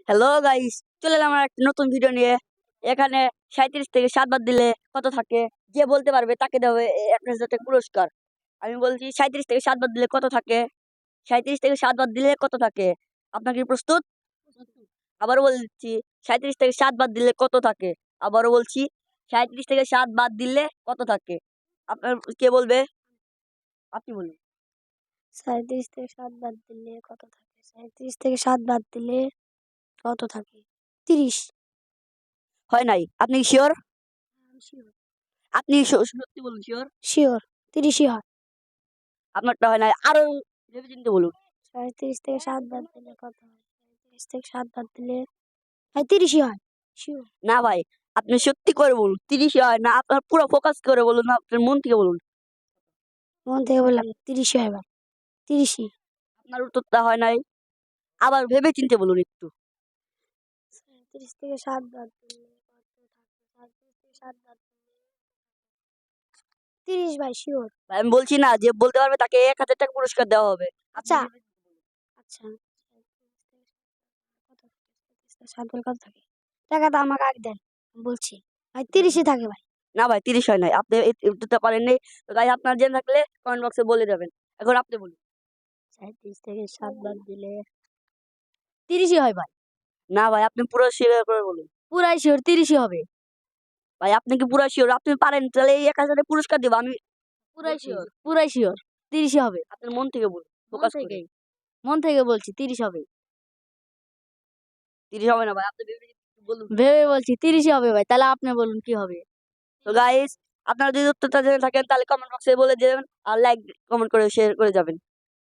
Hello guys, চলে এলাম আমার একটা নতুন ভিডিও নিয়ে। এখানে 37 থেকে 7 বাদ দিলে কত থাকে? যে বলতে পারবে তাকে দেওয়া হবে 1000 টাকা পুরস্কার। আমি বলছি 37 থেকে 7 বাদ দিলে কত থাকে? 37 থেকে 7 বাদ দিলে কত থাকে? আপনার কি প্রস্তুত? আবারও বলছি, 37 থেকে 7 বাদ দিলে কত থাকে? আবারও বলছি, 37 থেকে 7 বাদ দিলে কত থাকে? আপনার কে বলবে? আপনি বলুন। 37 থেকে 7 বাদ দিলে কত থাকে? 37 থেকে 7 বাদ দিলে কত থাকে? 30। হয় নাই? আপনি শিওর? শিওর। আপনি সত্যি বলুন, শিওর? শিওর 30ই হয়। আপনারটা হয় নাই, আরো ভেবে চিন্তে বলুন। 37 থেকে 7 বাদ দিলে কত হয়? 37 থেকে 7 বাদ দিলে 30ই হয়। শিওর। না ভাই, আপনি সত্যি করে বলুন 30 হয় না, আপনার পুরো ফোকাস করে বলুন, না আপনার মন থেকে বলুন। মন থেকে বললাম 30ই হয় ভাই। 30ই। আপনার উত্তরটা হয় নাই, আবার ভেবে চিন্তে বলুন একটু। 37 থেকে 7 বাদ দিলে কত থাকে? 37 থেকে 7 বাদ দিলে 30 ভাই, শিওর। ভাই আমি বলছি না, যে বলতে পারবে তাকে 1000 টাকা পুরস্কার দেওয়া হবে। আচ্ছা আচ্ছা 37 থেকে 7 কত থাকে? টাকাটা আমাকে আগে দেন, আমি বলছি। ভাই 30ই থাকে ভাই। না ভাই 30 হয় নাই, আপনি এই উত্তরটা পারেন নাই। তো তাই আপনার জেনে থাকলে কমেন্ট বক্সে বলে যাবেন। এখন আপনি বলুন। 37 থেকে 7 বাদ দিলে 30ই হয় ভাই। না ভাই, আপনি পুরো শিওর করে বলুন। পুরাই শিওর 30ই হবে। ভাই আপনি কি পুরো শিওর? আপনি পারেন তাহলে এই 1000 টাকা পুরস্কার দেব আমি। পুরাই শিওর, পুরাই শিওর 30ই হবে। আপনার মন থেকে বলুন, মন ফোকাস করে। থেকেই, মন থেকে বলছি 30 হবে। 30 হবে না ভাই, আপনি ভেবে চিন্তে বলুন। ভেবে বলছি 30ই হবে ভাই। তাহলে আপনি বলুন কি হবে? তো গাইস, আপনারা যদি উত্তরটা জেনে থাকেন তাহলে কমেন্ট বক্সে বলে দেবেন, আর লাইক কমেন্ট করে শেয়ার করে যাবেন।